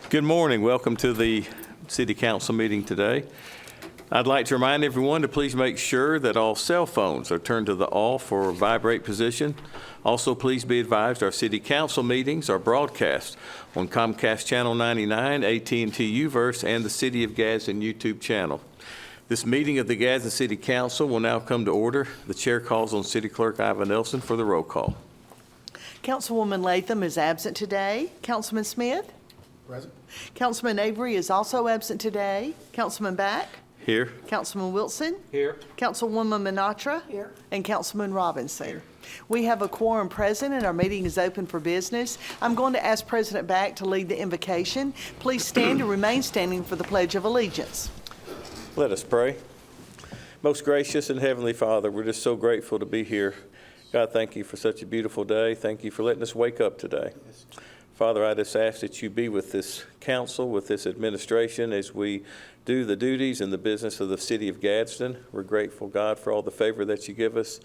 Good morning. Welcome to the City Council meeting today. I'd like to remind everyone to please make sure that all cell phones are turned to the off or vibrate position. Also, please be advised our City Council meetings are broadcast on Comcast Channel 99, AT&T UVerse, and the City of Gadsden YouTube channel. This meeting of the Gadsden City Council will now come to order. The chair calls on City Clerk Ivan Nelson for the roll call. Councilwoman Latham is absent today. Councilman Smith? Present. Councilman Avery is also absent today. Councilman Back? Here. Councilman Wilson? Here. Councilwoman Minatra? Here. And Councilman Robinson? Here. We have a quorum present and our meeting is open for business. I'm going to ask President Back to lead the invocation. Please stand and remain standing for the Pledge of Allegiance. Let us pray. Most gracious and Heavenly Father, we're just so grateful to be here. God, thank you for such a beautiful day. Thank you for letting us wake up today. Father, I just ask that you be with this council, with this administration as we do the duties and the business of the city of Gadsden. We're grateful, God, for all the favor that you give us.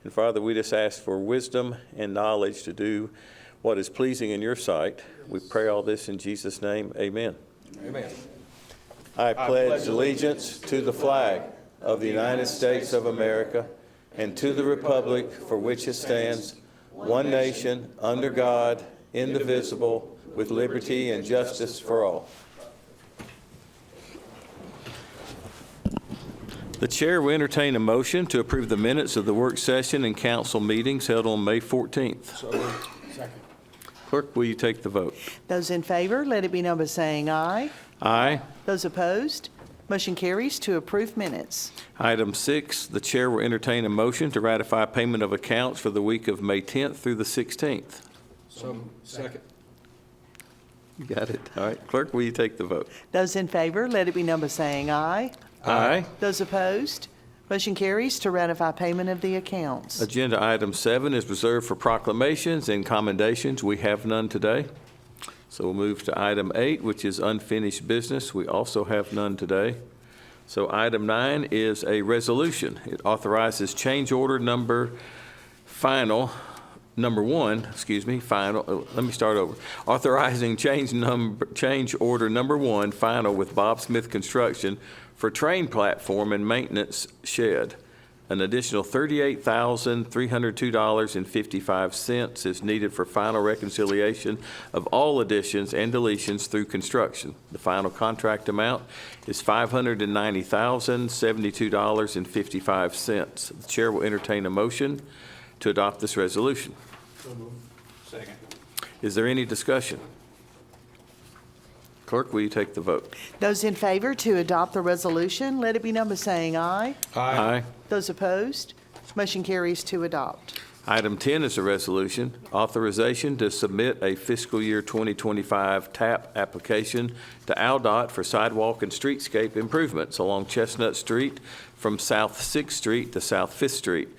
And Father, we just ask for wisdom and knowledge to do what is pleasing in your sight. We pray all this in Jesus' name. Amen. Amen. I pledge allegiance to the flag of the United States of America and to the republic for which it stands, one nation, under God, indivisible, with liberty and justice for all. The chair will entertain a motion to approve the minutes of the work session and council meetings held on May 14th. So moved. Second. Clerk, will you take the vote? Those in favor, let it be known by saying aye. Aye. Those opposed, motion carries to approve minutes. Item 6, the chair will entertain a motion to ratify payment of accounts for the week of May 10th through the 16th. So moved. Second. You got it. All right. Clerk, will you take the vote? Those in favor, let it be known by saying aye. Aye. Those opposed, motion carries to ratify payment of the accounts. Agenda item 7 is reserved for proclamations and commendations. We have none today. So we'll move to item 8, which is unfinished business. We also have none today. So item 9 is a resolution. It authorizes change order number 1, authorizing change order number 1 final with Bob Smith Construction for train platform and maintenance shed. An additional $38,302.55 is needed for final reconciliation of all additions and deletions through construction. The final contract amount is $590,072.55. The chair will entertain a motion to adopt this resolution. So moved. Second. Is there any discussion? Clerk, will you take the vote? Those in favor to adopt the resolution, let it be known by saying aye. Aye. Those opposed, motion carries to adopt. Item 10 is a resolution, authorization to submit a fiscal year 2025 TAP application to ALDOT for sidewalk and streetscape improvements along Chestnut Street from South 6th Street to South 5th Street.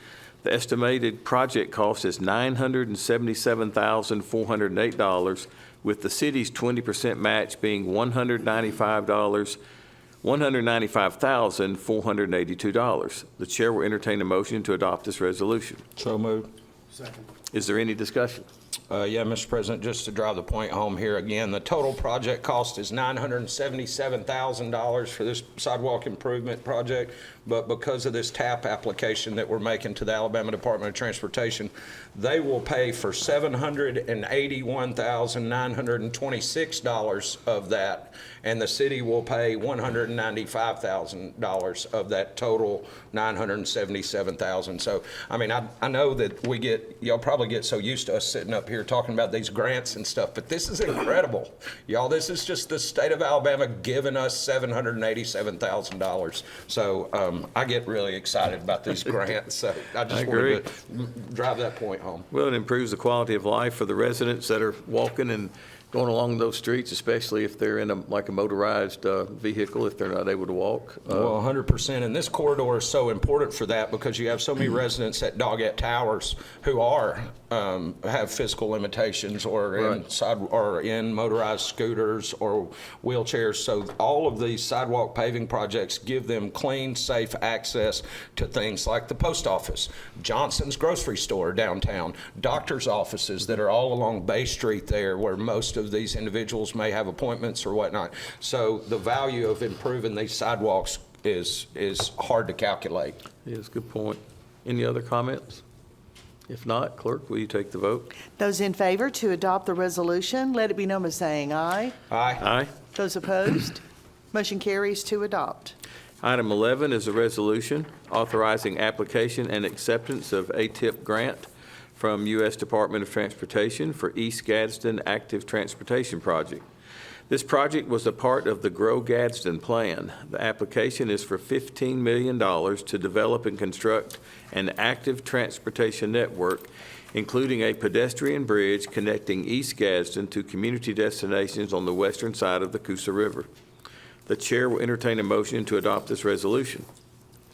The estimated project cost is $977,408, with the city's 20% match being $195,482. The chair will entertain a motion to adopt this resolution. So moved. Second. Is there any discussion? Yeah, Mr. President, just to drive the point home here again, the total project cost is $977,000 for this sidewalk improvement project, but because of this TAP application that we're making to the Alabama Department of Transportation, they will pay for $781,926 of that, and the city will pay $195,000 of that total $977,000. So, I mean, I know that y'all probably get so used to us sitting up here talking about these grants and stuff, but this is incredible. Y'all, this is just the state of Alabama giving us $787,000. So I get really excited about these grants. So I just wanted to drive that point home. Well, it improves the quality of life for the residents that are walking and going along those streets, especially if they're in a motorized vehicle, if they're not able to walk. Well, 100%. And this corridor is so important for that because you have so many residents at Doggett Towers who have physical limitations or in motorized scooters or wheelchairs. So all of these sidewalk paving projects give them clean, safe access to things like the post office, Johnson's grocery store downtown, doctor's offices that are all along Bay Street there where most of of these individuals may have appointments or whatnot. So the value of improving these sidewalks is hard to calculate. Yes, good point. Any other comments? If not, clerk, will you take the vote? Those in favor to adopt the resolution, let it be known by saying aye. Aye. Aye. Those opposed, motion carries to adopt. Item 11 is a resolution authorizing application and acceptance of ATIP grant from U.S. Department of Transportation for East Gadsden Active Transportation Project. This project was a part of the Grow Gadsden Plan. The application is for $15 million to develop and construct an active transportation network, including a pedestrian bridge connecting East Gadsden to community destinations on the western side of the Coosa River. The chair will entertain a motion to adopt this resolution.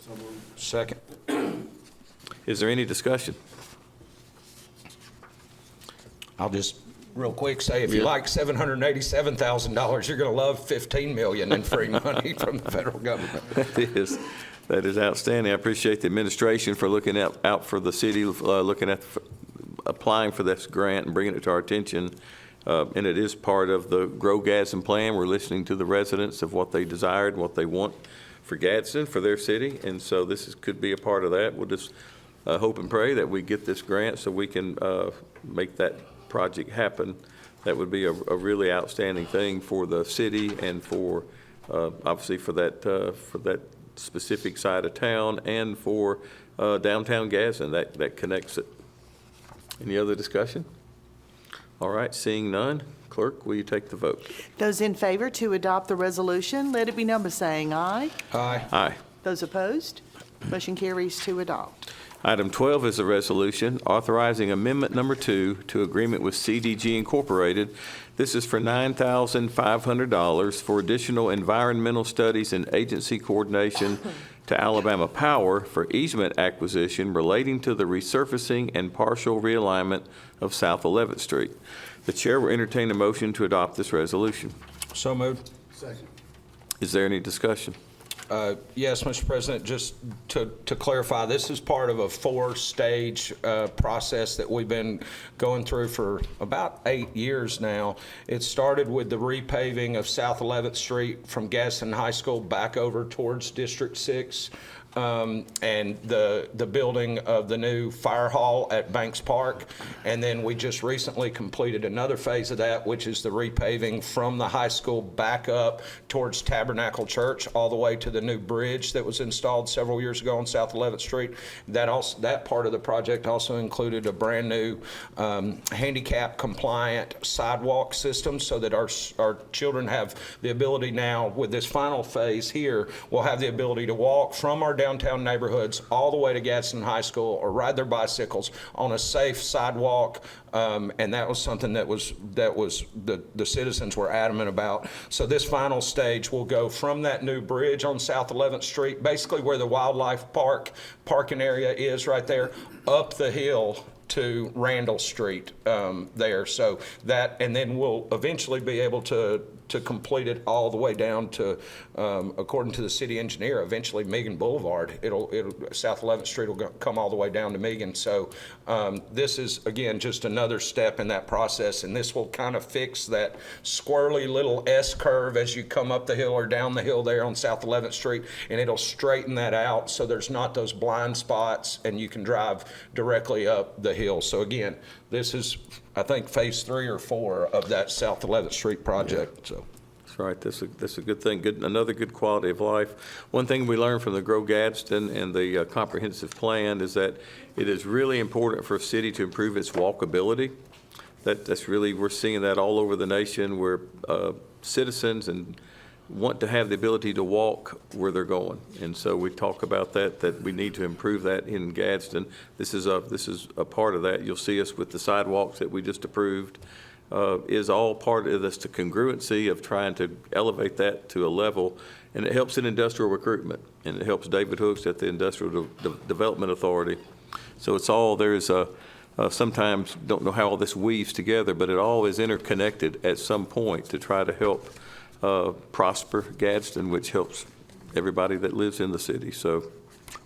So moved. Second. Is there any discussion? I'll just real quick say, if you Yeah. like $787,000, you're going to love $15 million in free money from the federal government. That is outstanding. I appreciate the administration for looking out for the city, looking at, applying for this grant and bringing it to our attention. And it is part of the Grow Gadsden Plan. We're listening to the residents of what they desired, what they want for Gadsden, for their city. And so this could be a part of that. We'll just hope and pray that we get this grant so we can make that project happen. That would be a really outstanding thing for the city and for, obviously for that specific side of town and for downtown Gadsden that connects it. Any other discussion? All right, seeing none, clerk, will you take the vote? Those in favor to adopt the resolution, let it be known by saying aye. Aye. Aye. Those opposed, motion carries to adopt. Item 12 is a resolution authorizing Amendment Number 2 to agreement with CDG Incorporated. This is for $9,500 for additional environmental studies and agency coordination to Alabama Power for easement acquisition relating to the resurfacing and partial realignment of South 11th Street. The chair will entertain a motion to adopt this resolution. So moved. Second. Is there any discussion? Yes, Mr. President, just to clarify, this is part of a four-stage process that we've been going through for about 8 years now. It started with the repaving of South 11th Street from Gadsden High School back over towards District 6. And the building of the new fire hall at Banks Park. And then we just recently completed another phase of that, which is the repaving from the high school back up towards Tabernacle Church, all the way to the new bridge that was installed several years ago on South 11th Street. That part of the project also included a brand new handicap compliant sidewalk system so that our children have the ability now, with this final phase here, we'll have the ability to walk from our downtown neighborhoods all the way to Gadsden High School or ride their bicycles on a safe sidewalk. And that was something that the citizens were adamant about. So this final stage will go from that new bridge on South 11th Street, basically where the wildlife parking area is right there, up the hill to Randall Street there. So that, and then we'll eventually be able to complete it all the way down to, according to the city engineer, eventually Megan Boulevard. It'll South 11th Street will come all the way down to Megan. So this is, again, just another step in that process, and this will kind of fix that squirrely little S curve as you come up the hill or down the hill there on South 11th Street, and it'll straighten that out so there's not those blind spots and you can drive directly up the hill. So again, this is, I think, phase 3 or 4 of that South 11th Street project. So. That's right. That's a good thing. Another good quality of life. One thing we learned from the Grow Gadsden and the comprehensive plan is that it is really important for a city to improve its walkability. That's really, we're seeing that all over the nation where citizens want to have the ability to walk where they're going. And so we talk about that we need to improve that in Gadsden. This is a part of that. You'll see us with the sidewalks that we just approved. Is all part of this, the congruency of trying to elevate that to a level, and it helps in industrial recruitment, and it helps David Hooks at the Industrial Development Authority. So it's all, there's sometimes don't know how all this weaves together, but it all is interconnected at some point to try to help prosper Gadsden, which helps everybody that lives in the city. So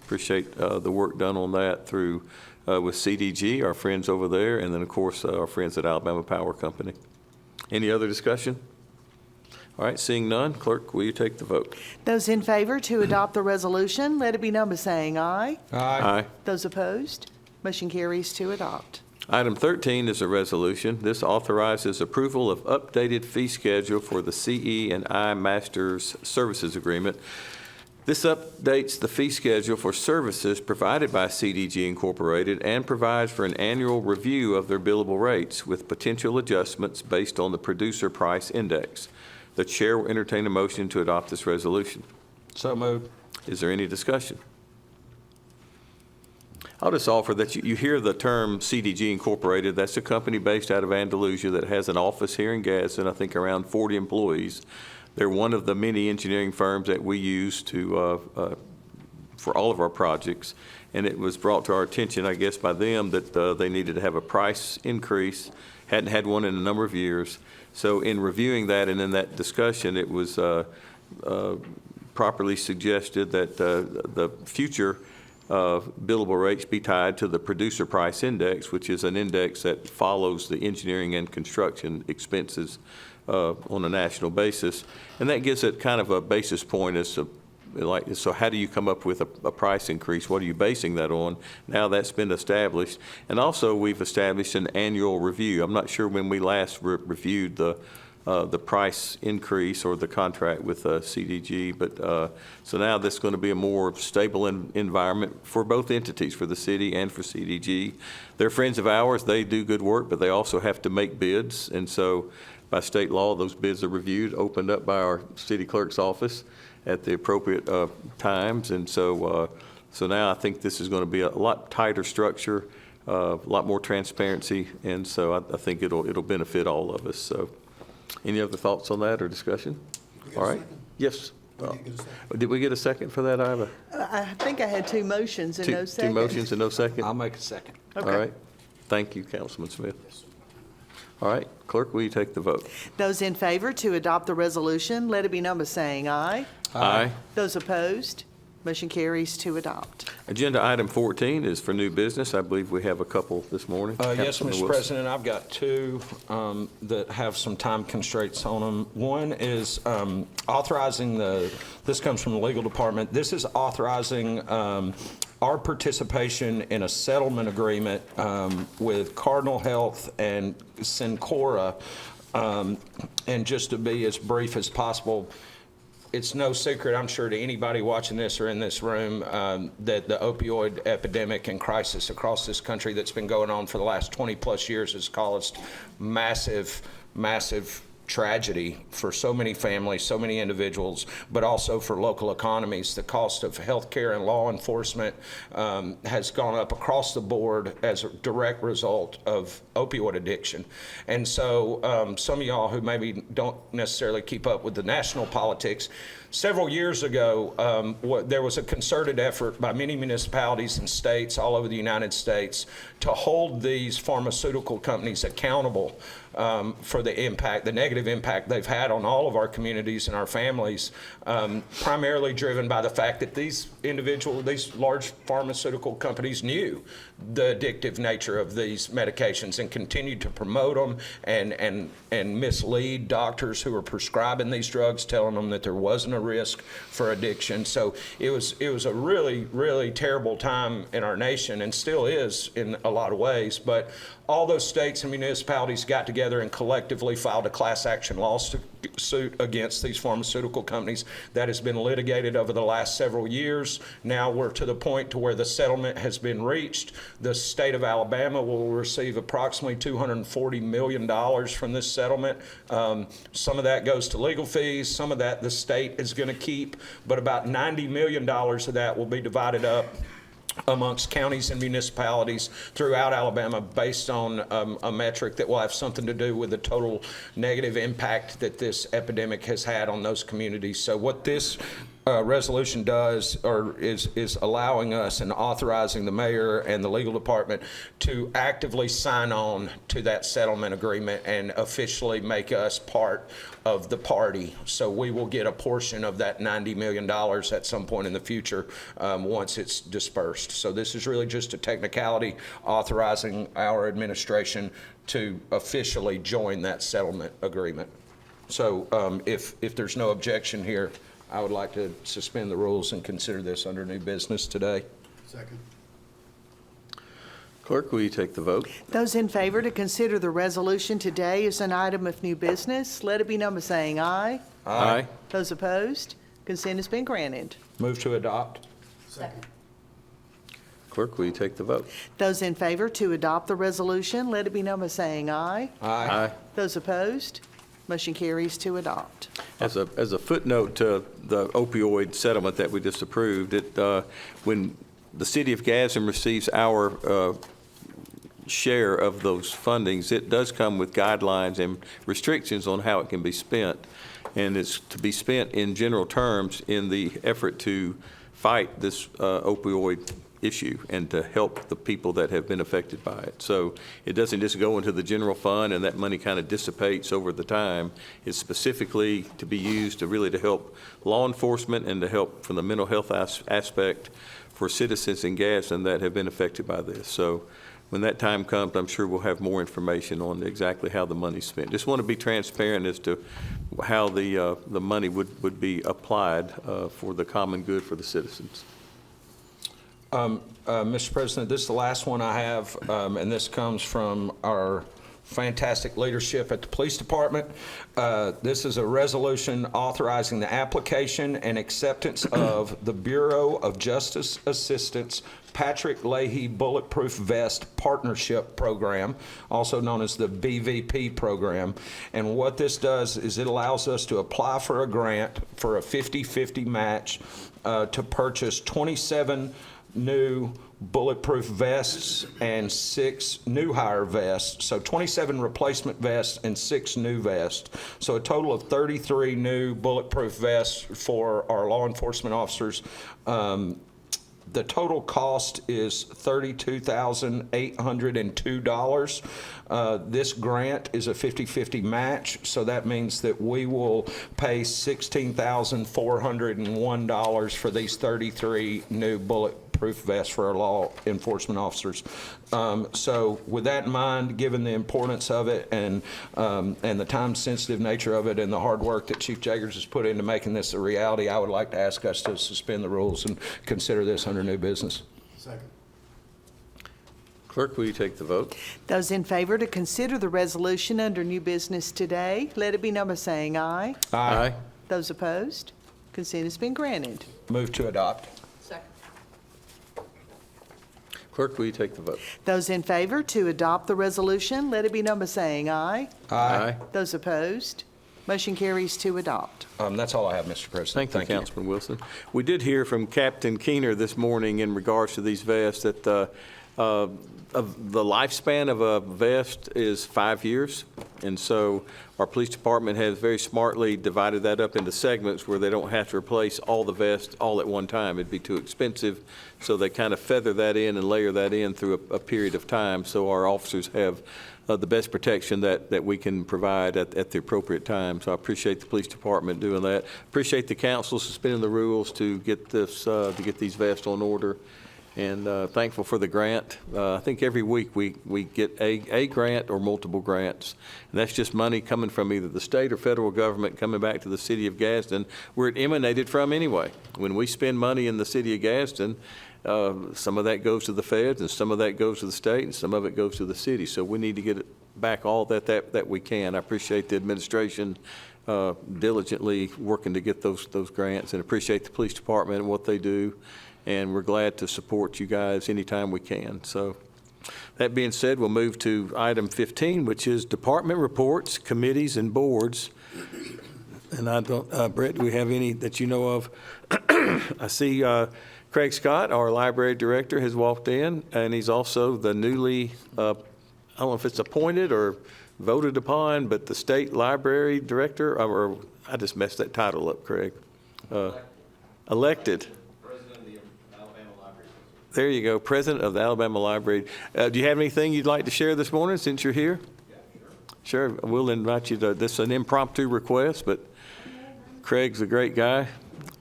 appreciate the work done on that through with CDG, our friends over there, and then of course our friends at Alabama Power Company. Any other discussion? All right, seeing none, clerk, will you take the vote? Those in favor to adopt the resolution, let it be known by saying aye. Aye. Those opposed, motion carries to adopt. Item 13 is a resolution. This authorizes approval of updated fee schedule for the CE and I Masters Services Agreement. This updates the fee schedule for services provided by CDG Incorporated and provides for an annual review of their billable rates with potential adjustments based on the Producer Price Index. The chair will entertain a motion to adopt this resolution. So moved. Is there any discussion? I'll just offer that you hear the term CDG Incorporated. That's a company based out of Andalusia that has an office here in Gadsden, I think around 40 employees. They're one of the many engineering firms that we use to for all of our projects. And it was brought to our attention, I guess, by them that they needed to have a price increase. Hadn't had one in a number of years. So in reviewing that and in that discussion, it was properly suggested that the future billable rates be tied to the Producer Price Index, which is an index that follows the engineering and construction expenses on a national basis. And that gives it kind of a basis point as to, like, so how do you come up with a price increase? What are you basing that on? Now that's been established. And also we've established an annual review. I'm not sure when we last reviewed the price increase or the contract with CDG, but so now this is going to be a more stable environment for both entities, for the city and for CDG. They're friends of ours. They do good work, but they also have to make bids. And so by state law, those bids are reviewed, opened up by our city clerk's office at the appropriate times. And so so now I think this is going to be a lot tighter structure, a lot more transparency. And so I think it'll benefit all of us. So any other thoughts on that or discussion? All right. Yes. Did we get a second for that, Iva? I think I had two motions and no second. Two motions and no second? I'll make a second. All right. Thank you, Councilman Smith. All right. Clerk, will you take the vote? Those in favor to adopt the resolution, let it be known by saying aye. Aye. Those opposed, motion carries to adopt. Agenda item 14 is for new business. I believe we have a couple this morning. Yes, Councilman Mr. Wilson. President, I've got two that have some time constraints on them. One is authorizing this comes from the legal department. This is authorizing our participation in a settlement agreement with Cardinal Health and Cencora. And just to be as brief as possible, it's no secret, I'm sure, to anybody watching this or in this room that the opioid epidemic and crisis across this country that's been going on for the last 20-plus years has caused massive, massive tragedy for so many families, so many individuals, but also for local economies. The cost of health care and law enforcement has gone up across the board as a direct result of opioid addiction. And so some of y'all who maybe don't necessarily keep up with the national politics, several years ago, there was a concerted effort by many municipalities and states all over the United States to hold these pharmaceutical companies accountable for the impact, the negative impact they've had on all of our communities and our families, primarily driven by the fact that these large pharmaceutical companies knew the addictive nature of these medications and continued to promote them and mislead doctors who were prescribing these drugs, telling them that there wasn't a risk for addiction. So it was a really, really terrible time in our nation, and still is in a lot of ways. But all those states and municipalities got together and collectively filed a class action lawsuit against these pharmaceutical companies that has been litigated over the last several years. Now we're to the point to where the settlement has been reached. The state of Alabama will receive approximately $240 million from this settlement. Some of that goes to legal fees. Some of that the state is going to keep, but about $90 million of that will be divided up amongst counties and municipalities throughout Alabama based on a metric that will have something to do with the total negative impact that this epidemic has had on those communities. So what this resolution does, or is allowing us and authorizing the mayor and the legal department to actively sign on to that settlement agreement and officially make us part of the party. So we will get a portion of that $90 million at some point in the future once it's dispersed. So this is really just a technicality authorizing our administration to officially join that settlement agreement. So if there's no objection here, I would like to suspend the rules and consider this under new business today. Second. Clerk, will you take the vote? Those in favor to consider the resolution today as an item of new business, let it be known by saying aye. Aye. Those opposed, consent has been granted. Move to adopt. Second. Clerk, will you take the vote? Those in favor to adopt the resolution, let it be known by saying aye. Aye. Those opposed, motion carries to adopt. As a footnote to the opioid settlement that we just approved, when the city of Gadsden receives our share of those fundings, it does come with guidelines and restrictions on how it can be spent. And it's to be spent in general terms in the effort to fight this opioid issue and to help the people that have been affected by it. So it doesn't just go into the general fund and that money kind of dissipates over the time. It's specifically to be used to help law enforcement and to help from the mental health aspect for citizens in Gadsden that have been affected by this. So when that time comes, I'm sure we'll have more information on exactly how the money's spent. Just want to be transparent as to how the money would be applied for the common good for the citizens. Mr. President, this is the last one I have, and this comes from our fantastic leadership at the police department. This is a resolution authorizing the application and acceptance of the Bureau of Justice Assistance Patrick Leahy Bulletproof Vest Partnership Program, also known as the BVP program. And what this does is it allows us to apply for a grant for a 50-50 match to purchase 27 new bulletproof vests and 6 new hire vests. So 27 replacement vests and 6 new vests. So a total of 33 new bulletproof vests for our law enforcement officers. The total cost is $32,802. This grant is a 50-50 match, so that means that we will pay $16,401 for these 33 new bulletproof vests for our law enforcement officers. So with that in mind, given the importance of it and the time-sensitive nature of it and the hard work that Chief Jagers has put into making this a reality, I would like to ask us to suspend the rules and consider this under new business. Second. Clerk, will you take the vote? Those in favor to consider the resolution under new business today, let it be known by saying aye. Aye. Those opposed, consent has been granted. Move to adopt. Clerk, will you take the vote? Those in favor to adopt the resolution, let it be known by saying aye. Aye. Those opposed, motion carries to adopt. That's all I have, Mr. President. Thank you, Councilman Wilson. We did hear from Captain Keener this morning in regards to these vests that the lifespan of a vest is 5 years. And so our police department has very smartly divided that up into segments where they don't have to replace all the vests all at one time. It'd be too expensive. So they kind of feather that in and layer that in through a period of time so our officers have the best protection that we can provide at the appropriate time. So I appreciate the police department doing that. Appreciate the council suspending the rules to get this to get these vests on order. And thankful for the grant. I think every week we get a grant or multiple grants. And that's just money coming from either the state or federal government coming back to the city of Gadsden, where it emanated from anyway. When we spend money in the city of Gadsden, some of that goes to the feds and some of that goes to the state and some of it goes to the city. So we need to get it back all that we can. I appreciate the administration diligently working to get those grants and appreciate the police department and what they do. And we're glad to support you guys anytime we can. So that being said, we'll move to item 15, which is department reports, committees, and boards. And I don't, Brett, do we have any that you know of? I see Craig Scott, our library director, has walked in, and he's also the newly, I don't know if it's appointed or voted upon, but the state library director, or I just messed that title up, Craig. elected. President of the Alabama Library Association. There you go, President of the Alabama Library. Do you have anything you'd like to share this morning since you're here? Yeah, sure. Sure, we'll invite you to, this is an impromptu request, but Craig's a great guy,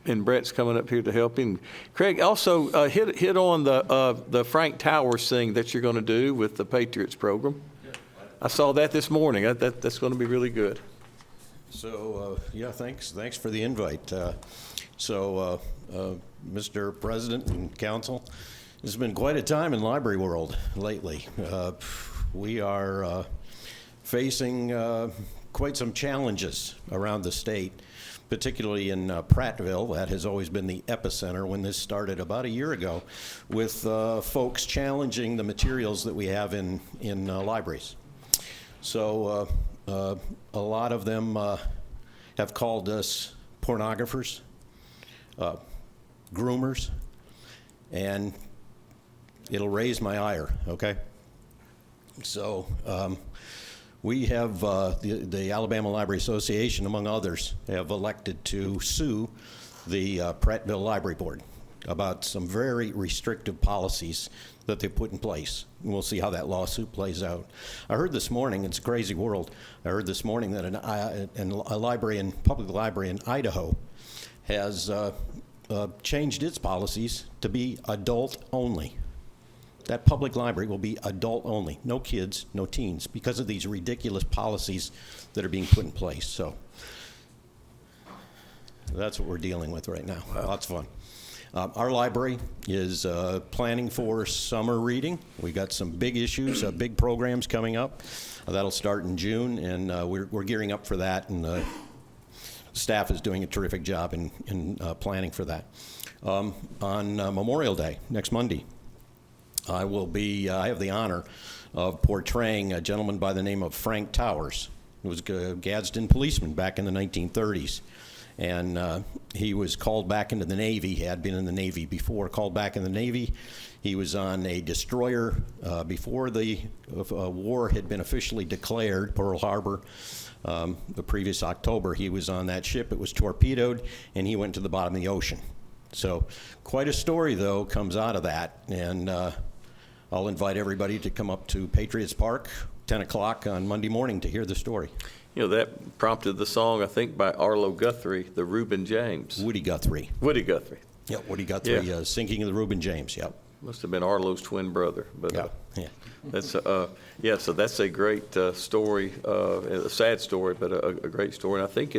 and Brett's coming up here to help him. Craig, also hit on the Frank Towers thing that you're going to do with the Patriots program. I saw that this morning. That's going to be really good. So, yeah, thanks for the invite. Mr. President and Council, it's been quite a time in library world lately. We are facing quite some challenges around the state, particularly in Prattville. That has always been the epicenter when this started about a year ago, with folks challenging the materials that we have in libraries. So a lot of them have called us pornographers, groomers, and it'll raise my ire, okay? So we have, the Alabama Library Association, among others, have elected to sue the Prattville Library Board about some very restrictive policies that they put in place. And we'll see how that lawsuit plays out. I heard this morning, it's a crazy world, I heard this morning that a public library in Idaho has changed its policies to be adult only. That public library will be adult only, no kids, no teens, because of these ridiculous policies that are being put in place. So that's what we're dealing with right now. Wow. Lots of fun. Our library is planning for summer reading. We got some big issues, big programs coming up. That'll start in June, and we're gearing up for that, and staff is doing a terrific job in planning for that. On Memorial Day, next Monday, I have the honor of portraying a gentleman by the name of Frank Towers, who was a Gadsden policeman back in the 1930s. And he was called back into the Navy. He had been in the Navy before, called back in the Navy. He was on a destroyer before the war had been officially declared, Pearl Harbor. The previous October, he was on that ship. It was torpedoed, and he went to the bottom of the ocean. So quite a story, though, comes out of that. And I'll invite everybody to come up to Patriots Park, 10 o'clock on Monday morning to hear the story. You know, that prompted the song, I think, by Arlo Guthrie, the Reuben James. Woody Guthrie. Woody Guthrie. Yeah, Woody Guthrie, Yeah. Sinking of the Reuben James, yep. Must have been Arlo's twin brother. But Yeah. that's yeah. So that's a great story, a sad story, but a great story. And I think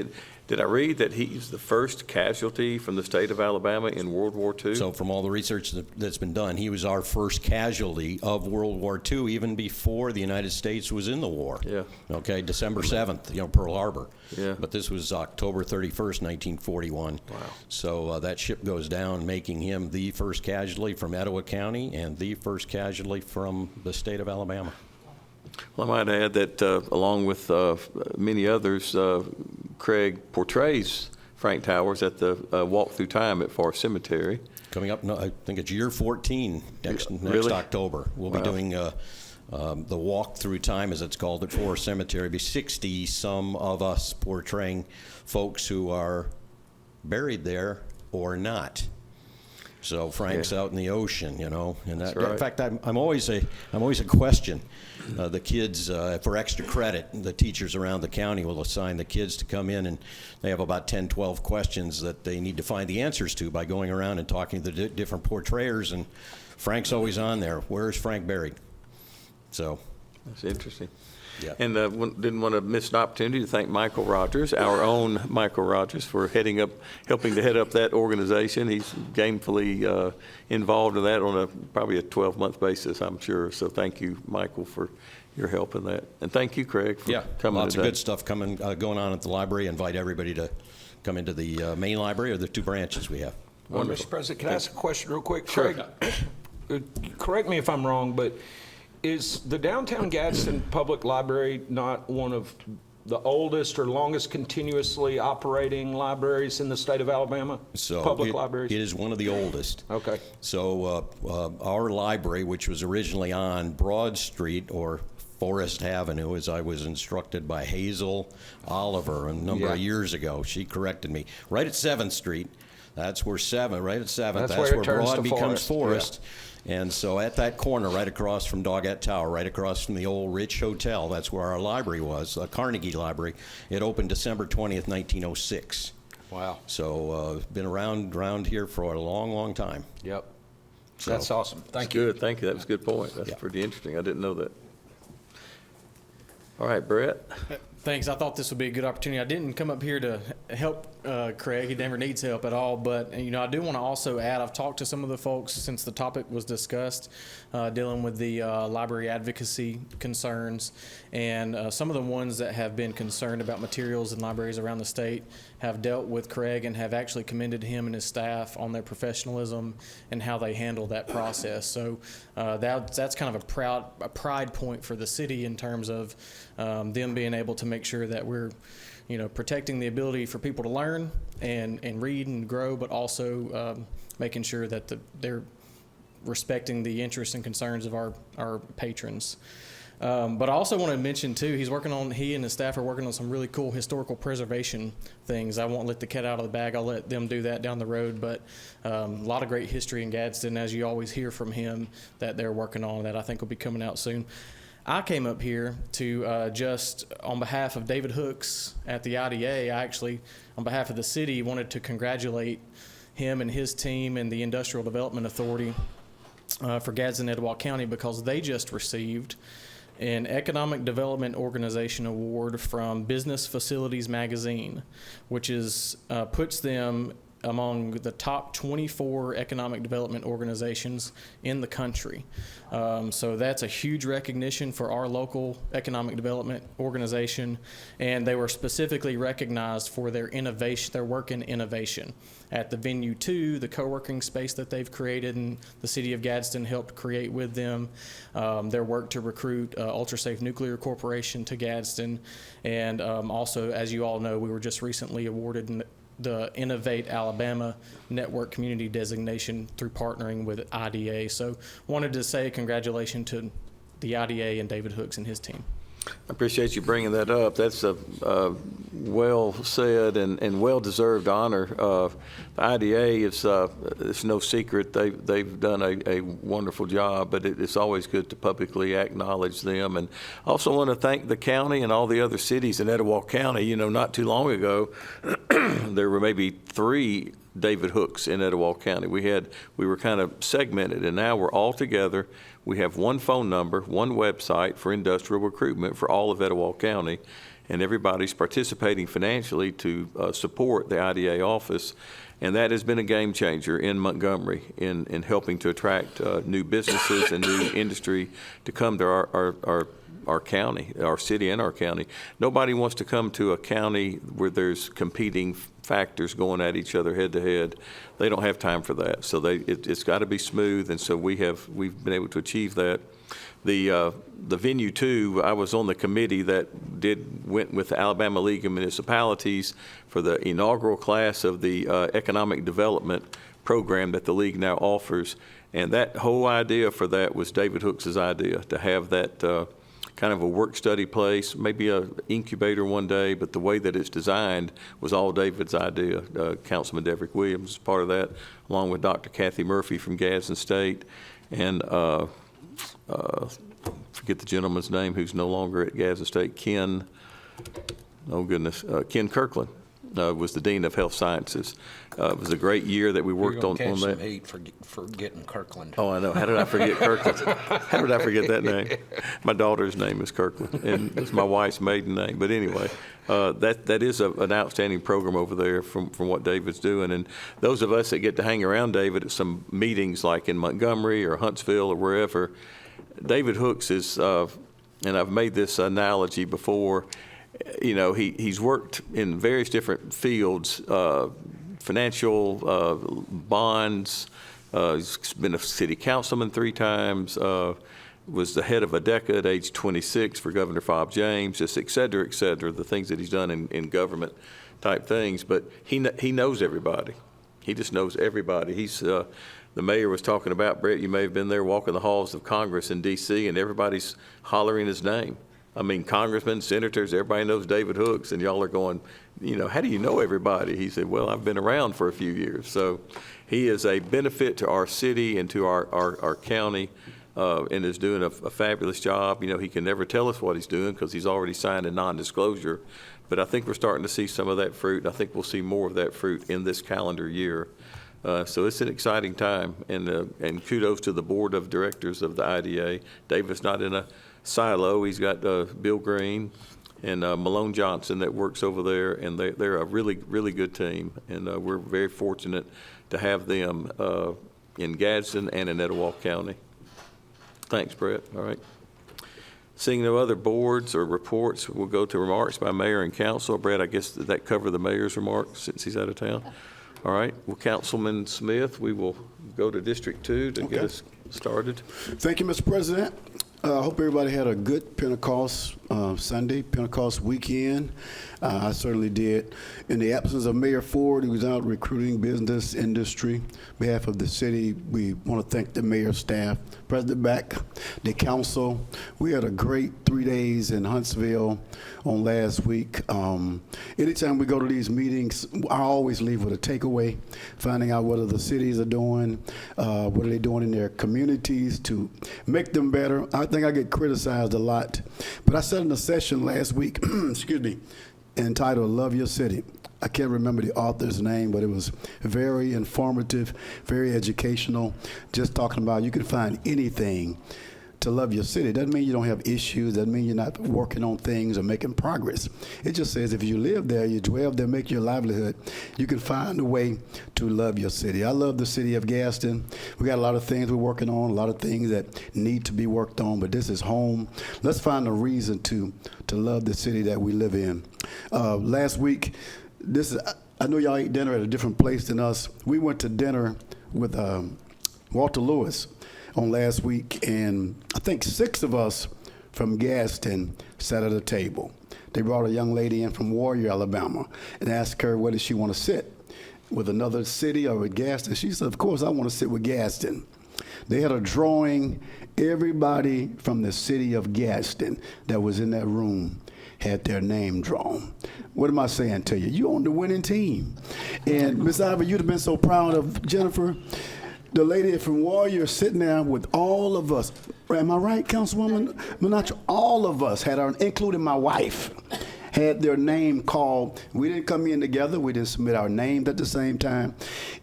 did I read that he's the first casualty from the state of Alabama in World War II? So from all the research that's been done, he was our first casualty of World War II, even before the United States was in the war. Yeah. Okay, December 7th, Pearl Harbor. Yeah. But this was October 31st, 1941. Wow. So that ship goes down, making him the first casualty from Etowah County and the first casualty from the state of Alabama. Well, I might add that along with many others, Craig portrays Frank Towers at the Walk Through Time at Forest Cemetery. Coming up, I think it's year 14 next Really? October. We'll be doing the Walk Through Time, as it's called, at Forest Cemetery. Be 60 some of us portraying folks who are buried there or not. So Frank's out in the ocean, and That's right. In fact, I'm always a question. The kids, for extra credit, the teachers around the county will assign the kids to come in, and they have about 10, 12 questions that they need to find the answers to by going around and talking to the different portrayers. And Frank's always on there. Where is Frank buried? So That's interesting. Yeah. And didn't want to miss an opportunity to thank Michael Rogers, our own Michael Rogers, for helping to head up that organization. He's gainfully involved in that on probably a 12-month basis, I'm sure. So thank you, Michael, for your help in that. And thank you, Craig, for coming lots today. of good stuff going on at the library. Invite everybody to come into the main library or the 2 branches we have. Wonderful. Mr. President, can I ask a question real quick? Sure. Craig, correct me if I'm wrong, but is the downtown Gadsden Public Library not one of the oldest or longest continuously operating libraries in the state of Alabama? Public libraries? It is one of the oldest. Okay. So our library, which was originally on Broad Street or Forest Avenue, as I was instructed by Hazel Oliver a number of years ago, she corrected me, right at 7th Street. That's where right at 7th, That's that's where it where turns Broad to becomes Forest, Forest. And so at that corner, right across from Doggett Tower, right across from the old Rich Hotel, that's where our library was, Carnegie Library. It opened December 20th, 1906. Wow. So been around here for a long, long time. Yep. So- That's awesome. Thank you. Good, thank you. That was a good point. That's Yeah. pretty interesting. I didn't know that. All right, Brett. Thanks. I thought this would be a good opportunity. I didn't come up here to help Craig. He never needs help at all. But, I do want to also add, I've talked to some of the folks since the topic was discussed, dealing with the library advocacy concerns. And some of the ones that have been concerned about materials in libraries around the state have dealt with Craig and have actually commended him and his staff on their professionalism and how they handle that process. So that's kind of a pride point for the city in terms of them being able to make sure that we're protecting the ability for people to learn and read and grow, but also making sure that they're respecting the interests and concerns of our patrons. But I also want to mention too, he and his staff are working on some really cool historical preservation things. I won't let the cat out of the bag. I'll let them do that down the road. But a lot of great history in Gadsden, as you always hear from him, that they're working on that I think will be coming out soon. I came up here to just on behalf of David Hooks at the IDA, I actually, on behalf of the city, wanted to congratulate him and his team and the Industrial Development Authority for Gadsden Etowah County, because they just received an Economic Development Organization Award from Business Facilities Magazine, which puts them among the top 24 economic development organizations in the country. So that's a huge recognition for our local economic development organization, and they were specifically recognized for their innovation, their work in innovation. At the Venue 2, the co-working space that they've created and the city of Gadsden helped create with them, their work to recruit Ultrasafe Nuclear Corporation to Gadsden, and also, as you all know, we were just recently awarded the Innovate Alabama Network Community Designation through partnering with IDA. So wanted to say congratulations to the IDA and David Hooks and his team. I appreciate you bringing that up. That's a well said and well-deserved honor. The IDA it's no secret they've done a wonderful job, but it's always good to publicly acknowledge them. And I also want to thank the county and all the other cities in Etowah County. Not too long ago, there were maybe 3 David Hooks in Etowah County. We were kind of segmented, and now we're all together. We have one phone number, one website for industrial recruitment for all of Etowah County, and everybody's participating financially to support the IDA office. And that has been a game changer in Montgomery in helping to attract new businesses and new industry to come to our county, our city and our county. Nobody wants to come to a county where there's competing factors going at each other head to head. They don't have time for that. So it's got to be smooth, and so we've been able to achieve that. The Venue 2, I was on the committee that went with the Alabama League of Municipalities for the inaugural class of the economic development program that the league now offers, and that whole idea for that was David Hooks' idea, to have that kind of a work study place, maybe a incubator one day, but the way that it's designed was all David's idea. Councilman Deverick Williams is part of that, along with Dr. Kathy Murphy from Gadsden State, and forget the gentleman's name who's no longer at Gadsden State, Ken Kirkland. Was the Dean of Health Sciences. It was a great year that we worked on that. You're gonna catch some heat for forgetting Kirkland. Oh, I know. How did I forget Kirkland? How did I forget that name? My daughter's name is Kirkland, and it's my wife's maiden name. But anyway, that is an outstanding program over there from what David's doing. And those of us that get to hang around David at some meetings like in Montgomery or Huntsville or wherever, David Hooks is, and I've made this analogy before, he's worked in various different fields, financial, bonds. He's been a city councilman 3 times, was the head of ADECA at age 26 for Governor Fob James, just et cetera, the things that he's done in government type things. But he knows everybody. He just knows everybody. The mayor was talking about, Brett, you may have been there walking the halls of Congress in D.C., and everybody's hollering his name. I mean, congressmen, senators, everybody knows David Hooks, and y'all are going, how do you know everybody? He said, well, I've been around for a few years. So he is a benefit to our city and to our county, and is doing a fabulous job. He can never tell us what he's doing because he's already signed a non-disclosure. But I think we're starting to see some of that fruit, and I think we'll see more of that fruit in this calendar year. So it's an exciting time, and kudos to the board of directors of the IDA. David's not in a silo. He's got Bill Green and Malone Johnson that works over there, and they're a really, really good team. And we're very fortunate to have them in Gadsden and in Etowah County. Thanks, Brett. All right. Seeing no other boards or reports, we'll go to remarks by mayor and council. Brett, I guess did that cover the mayor's remarks since he's out of town? All right. Well, Councilman Smith, we will go to District 2 to get us started. Thank you, Mr. President. I hope everybody had a good Pentecost Sunday, Pentecost weekend. I certainly did. In the absence of Mayor Ford, who was out recruiting business, industry, on behalf of the city, we want to thank the mayor's staff, President-Beck, the council. We had a great 3 days in Huntsville on last week. Anytime we go to these meetings, I always leave with a takeaway, finding out what other cities are doing, what are they doing in their communities to make them better. I think I get criticized a lot, but I said in a session last week, excuse me, entitled Love Your City. I can't remember the author's name, but it was very informative, very educational, just talking about you can find anything to love your city. Doesn't mean you don't have issues, doesn't mean you're not working on things or making progress. It just says if you live there, you dwell there, make your livelihood, you can find a way to love your city. I love the city of Gadsden. We got a lot of things we're working on, a lot of things that need to be worked on, but this is home. Let's find a reason to love the city that we live in. Last week, I know y'all ate dinner at a different place than us. We went to dinner with Walter Lewis on last week, and I think 6 of us from Gadsden sat at a table. They brought a young lady in from Warrior, Alabama, and asked her where did she want to sit, with another city or with Gadsden. She said, of course, I want to sit with Gadsden. They had a drawing. Everybody from the city of Gadsden that was in that room had their name drawn. What am I saying to you? You're on the winning team. And Miss Ivy, you'd have been so proud of Jennifer. The lady from Warrior sitting there with all of us. Am I right, Councilwoman Manacho? All of us had our, including my wife, had their name called. We didn't come in together. We didn't submit our names at the same time.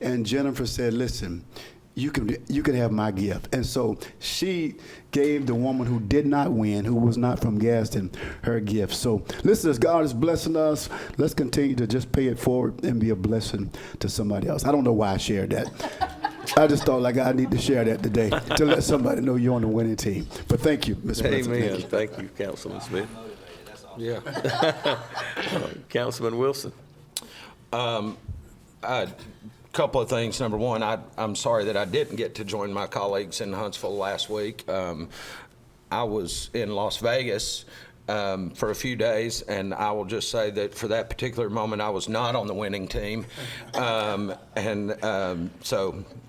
And Jennifer said, listen, you can have my gift. And so she gave the woman who did not win, who was not from Gadsden, her gift. So listen, as God is blessing us, let's continue to just pay it forward and be a blessing to somebody else. I don't know why I shared that. I just thought like I need to share that today to let somebody know you're on the winning team. But thank you, Mr. President. Amen. Thank you, Councilman Smith. Yeah. Councilman Wilson. Couple of things. Number one, I'm sorry that I didn't get to join my colleagues in Huntsville last week. I was in Las Vegas for a few days, and I will just say that for that particular moment, I was not on the winning team.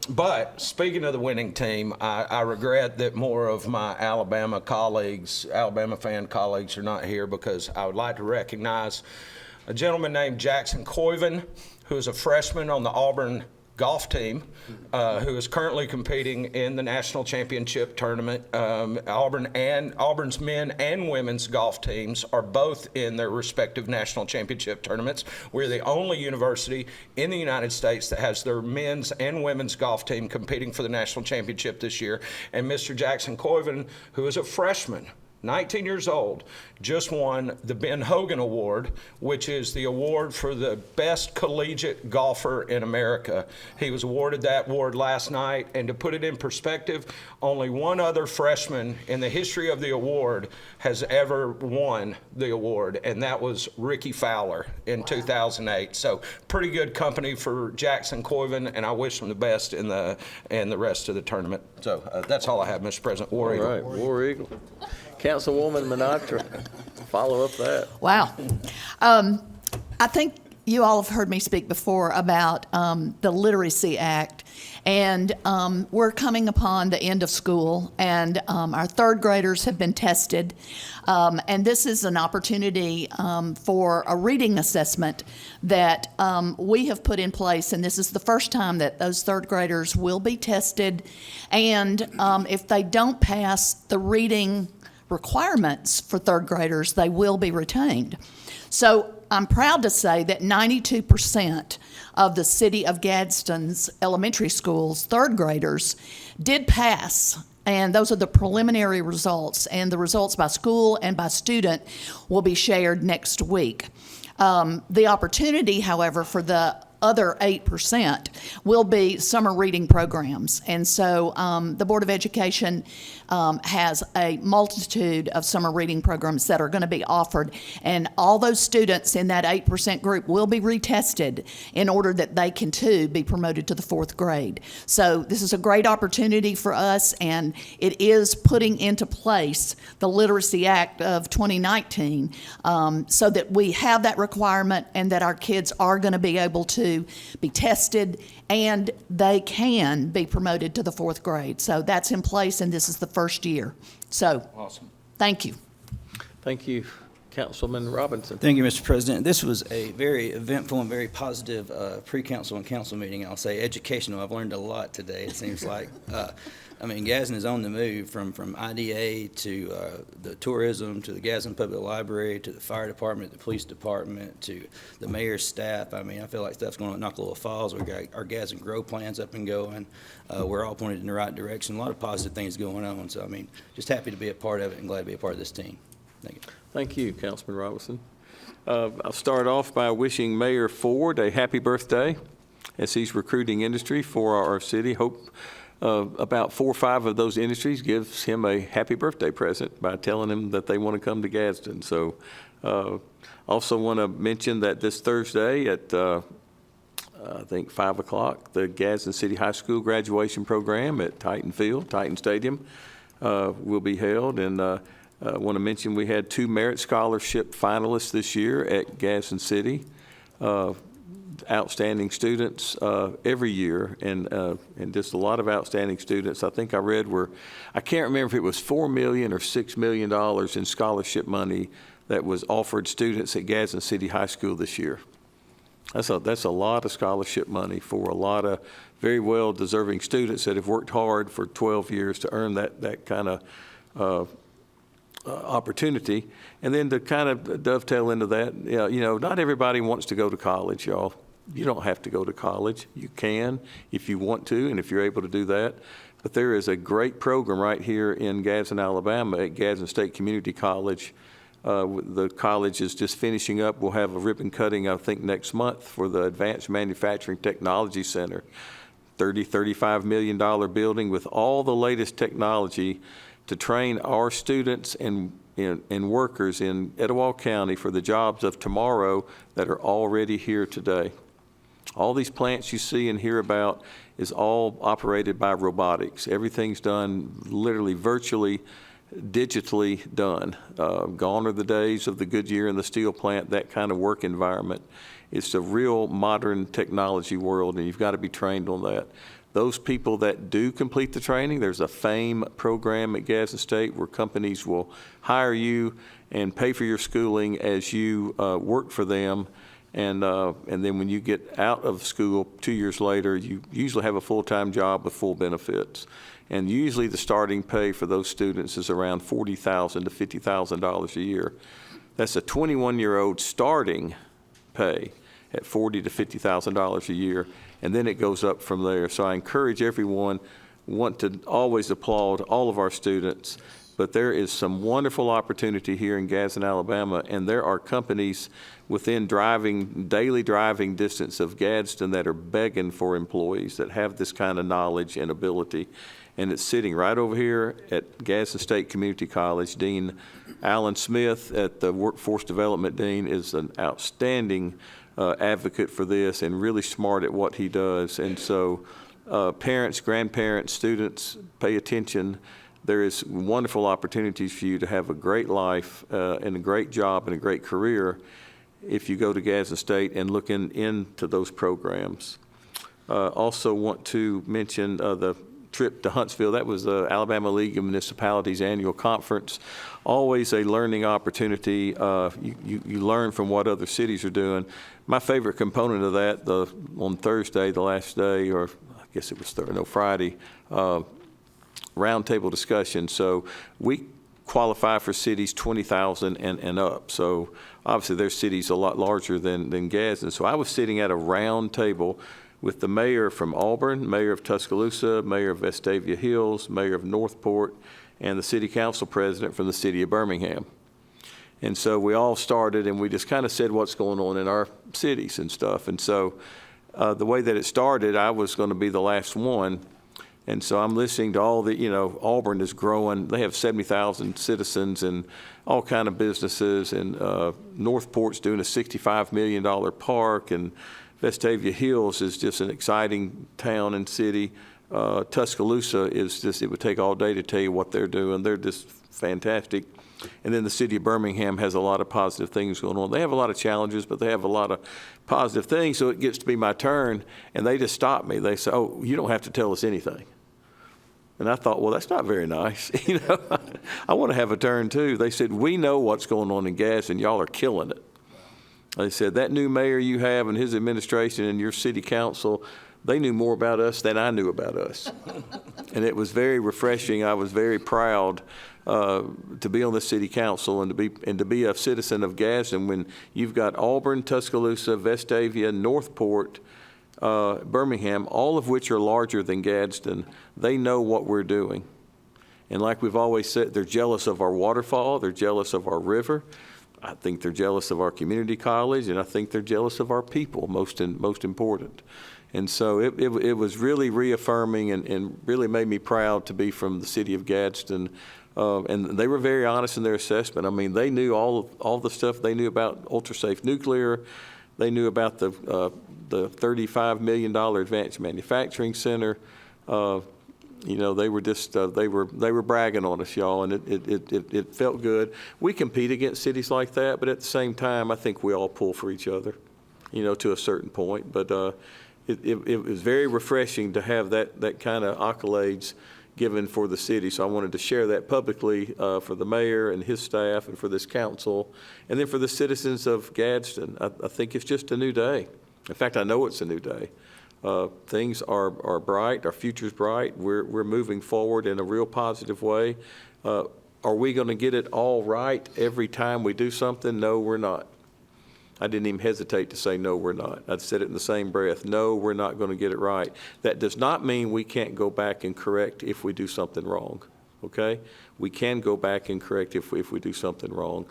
But speaking of the winning team, I regret that more of my Alabama fan colleagues are not here, because I would like to recognize a gentleman named Jackson Coyven, who is a freshman on the Auburn golf team, who is currently competing in the national championship tournament. Auburn's men and women's golf teams are both in their respective national championship tournaments. We're the only university in the United States that has their men's and women's golf team competing for the national championship this year. And Mr. Jackson Coyven, who is a freshman, 19 years old, just won the Ben Hogan Award, which is the award for the best collegiate golfer in America. He was awarded that award last night, and to put it in perspective, only one other freshman in the history of the award has ever won the award, and that was Ricky Fowler in 2008. So pretty good company for Jackson Coyven, and I wish him the best in the rest of the tournament. So that's all I have, Mr. President. War Eagle. All right, War Eagle. Councilwoman Minatra, follow up that. Wow. I think you all have heard me speak before about the Literacy Act And we're coming upon the end of school, and our third graders have been tested. And this is an opportunity for a reading assessment that we have put in place, and this is the first time that those third graders will be tested. And if they don't pass the reading requirements for third graders, they will be retained. So I'm proud to say that 92% of the city of Gadsden's elementary schools, third graders, did pass. And those are the preliminary results. And the results by school and by student will be shared next week. The opportunity, however, for the other 8% will be summer reading programs. And so the Board of Education has a multitude of summer reading programs that are going to be offered. And all those students in that 8% group will be retested in order that they can too be promoted to the fourth grade. So this is a great opportunity for us, and it is putting into place the Literacy Act of 2019 so that we have that requirement and that our kids are going to be able to be tested and they can be promoted to the fourth grade. So that's in place, and this is the first year. So, Awesome. Thank you. Thank you, Councilman Robinson. Thank you, Mr. President. This was a very eventful and very positive pre-council and council meeting. I'll say educational. I've learned a lot today, it seems like. I mean, Gadsden is on the move from IDA to the tourism, to the Gadsden Public Library, to the fire department, the police department, to the mayor's staff. I mean, I feel like stuff's going on at Knockalola Falls. We've got our Gadsden Grow plans up and going. We're all pointed in the right direction. A lot of positive things going on. So, I mean, just happy to be a part of it and glad to be a part of this team. Thank you. Thank you, Councilman Robinson. I'll start off by wishing Mayor Ford a happy birthday as he's recruiting industry for our city. Hope about 4 or 5 of those industries gives him a happy birthday present by telling him that they want to come to Gadsden. So also want to mention that this Thursday at I think 5 o'clock, the Gadsden City High School graduation program at Titan Stadium will be held. And I want to mention we had 2 Merit Scholarship finalists this year at Gadsden City. Outstanding students every year, and just a lot of outstanding students. I think I read I can't remember if it was $4 million or $6 million in scholarship money that was offered students at Gadsden City High School this year. That's a lot of scholarship money for a lot of very well deserving students that have worked hard for 12 years to earn that kind of opportunity. And then to kind of dovetail into that, you know, not everybody wants to go to college, y'all. You don't have to go to college. You can if you want to and if you're able to do that. But there is a great program right here in Gadsden, Alabama at Gadsden State Community College. The college is just finishing up. We'll have a ribbon cutting, I think, next month for the Advanced Manufacturing Technology Center. $35 million building with all the latest technology to train our students and workers in Etowah County for the jobs of tomorrow that are already here today. All these plants you see and hear about is all operated by robotics. Everything's done literally virtually digitally done. Gone are the days of the Goodyear and the steel plant, that kind of work environment. It's a real modern technology world, and you've got to be trained on that. Those people that do complete the training, there's a FAME program at Gadsden State where companies will hire you and pay for your schooling as you work for them. And then when you get out of school 2 years later, you usually have a full-time job with full benefits. And usually the starting pay for those students is around $40,000 to $50,000 a year. That's a 21-year-old starting pay at $40,000 to $50,000 a year, and then it goes up from there. So I encourage everyone, want to always applaud all of our students, but there is some wonderful opportunity here in Gadsden, Alabama, and there are companies within daily driving distance of Gadsden that are begging for employees that have this kind of knowledge and ability. And it's sitting right over here at Gadsden State Community College. Dean Alan Smith at the Workforce Development Dean is an outstanding advocate for this and really smart at what he does. And so parents, grandparents, students, pay attention. There is wonderful opportunities for you to have a great life and a great job and a great career if you go to Gadsden State and look into those programs. Also want to mention the trip to Huntsville. That was the Alabama League of Municipalities annual conference. Always a learning opportunity. You learn from what other cities are doing. My favorite component of that, on Thursday, the last day, or I guess it was Friday, roundtable discussion. So we qualify for cities 20,000 and up. So obviously there's cities a lot larger than Gadsden. So I was sitting at a round table with the mayor from Auburn, mayor of Tuscaloosa, mayor of Vestavia Hills, mayor of Northport, and the city council president from the city of Birmingham. And so we all started and we just kind of said what's going on in our cities and stuff. And so the way that it started, I was going to be the last one. And so I'm listening to all the, Auburn is growing. They have 70,000 citizens and all kind of businesses. And Northport's doing a $65 million park. And Vestavia Hills is just an exciting town and city. Tuscaloosa is just, it would take all day to tell you what they're doing. They're just fantastic. And then the city of Birmingham has a lot of positive things going on. They have a lot of challenges, but they have a lot of positive things. So it gets to be my turn, and they just stop me. They say, "Oh, you don't have to tell us anything." And I thought, well, that's not very nice. I want to have a turn too. They said, "We know what's going on in Gadsden. Y'all are killing it." They said, "That new mayor you have and his administration and your city council, they knew more about us than I knew about us." And it was very refreshing. I was very proud to be on the city council and to be a citizen of Gadsden when you've got Auburn, Tuscaloosa, Vestavia, Northport, Birmingham, all of which are larger than Gadsden. They know what we're doing. And like we've always said, they're jealous of our waterfall. They're jealous of our river. I think they're jealous of our community college, and I think they're jealous of our people, most important. And so it was really reaffirming and really made me proud to be from the city of Gadsden. And they were very honest in their assessment. I mean, they knew all the stuff. They knew about ultra-safe nuclear. They knew about the $35 million advanced manufacturing center. They were just they were bragging on us, y'all, and it felt good. We compete against cities like that, but at the same time, I think we all pull for each other, to a certain point. But it was very refreshing to have that kind of accolades given for the city. So I wanted to share that publicly for the mayor and his staff and for this council, and then for the citizens of Gadsden. I think it's just a new day. In fact, I know it's a new day. Things are bright. Our future's bright. We're moving forward in a real positive way. Are we going to get it all right every time we do something? No, we're not. I didn't even hesitate to say, no, we're not. I said it in the same breath. No, we're not going to get it right. That does not mean we can't go back and correct if we do something wrong, okay? We can go back and correct if we do something wrong.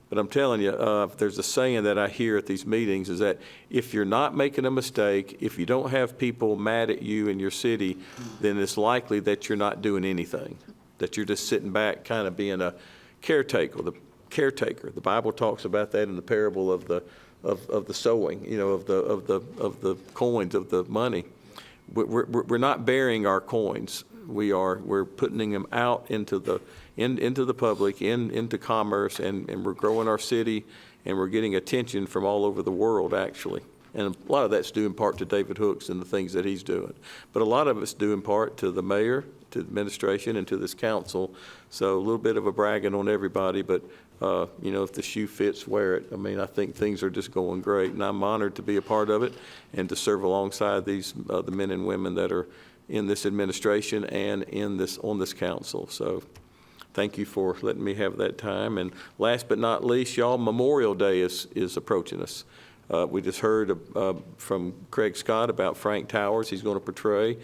But I'm telling you, there's a saying that I hear at these meetings is that if you're not making a mistake, if you don't have people mad at you in your city, then it's likely that you're not doing anything, that you're just sitting back kind of being a caretaker. The Bible talks about that in the parable of the sowing, of the coins, of the money. We're not burying our coins. We're putting them out into the public, into commerce, and we're growing our city, and we're getting attention from all over the world, actually. And a lot of that's due in part to David Hooks and the things that he's doing. But a lot of it's due in part to the mayor, to the administration, and to this council. So a little bit of a bragging on everybody, but if the shoe fits, wear it. I mean, I think things are just going great, and I'm honored to be a part of it and to serve alongside these the men and women that are in this administration and on this council. So thank you for letting me have that time. And last but not least, y'all, Memorial Day is approaching us. We just heard from Craig Scott about Frank Towers. He's going to portray.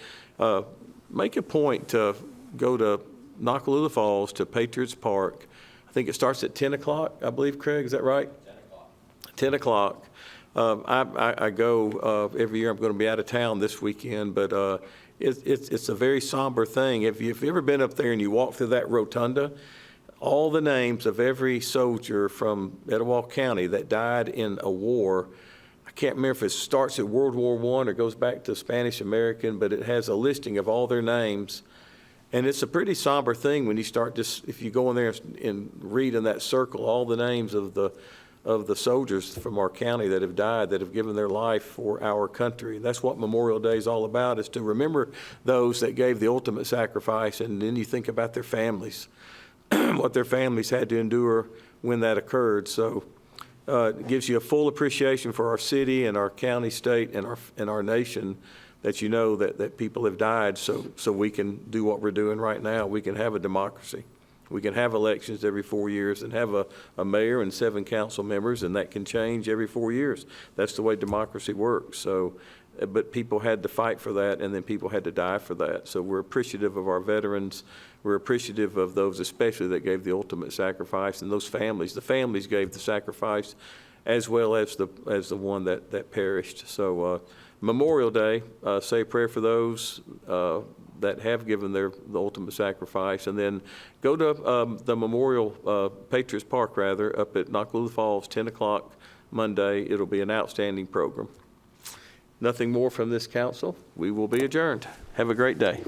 Make a point to go to Nakalula Falls, to Patriots Park. I think it starts at 10 o'clock, I believe, Craig. Is that right? 10 o'clock. 10 o'clock. I go every year. I'm going to be out of town this weekend, but it's a very somber thing. If you've ever been up there and you walk through that rotunda, all the names of every soldier from Etowah County that died in a war, I can't remember if it starts at World War I or goes back to Spanish American, but it has a listing of all their names. And it's a pretty somber thing when you start if you go in there and read in that circle all the names of of the soldiers from our county that have died, that have given their life for our country. That's what Memorial Day is all about, is to remember those that gave the ultimate sacrifice, and then you think about their families, what their families had to endure when that occurred. So it gives you a full appreciation for our city and our county, state, and our nation, that you know that people have died so we can do what we're doing right now. We can have a democracy. We can have elections every 4 years and have a mayor and 7 council members, and that can change every 4 years. That's the way democracy works. So, but people had to fight for that, and then people had to die for that. So we're appreciative of our veterans. We're appreciative of those especially that gave the ultimate sacrifice, and those families. The families gave the sacrifice as well as the one that perished. So Memorial Day, say a prayer for those that have given the ultimate sacrifice, and then go to the Memorial Patriots Park, rather, up at Nakalula Falls, 10 o'clock Monday. It'll be an outstanding program. Nothing more from this council. We will be adjourned. Have a great day.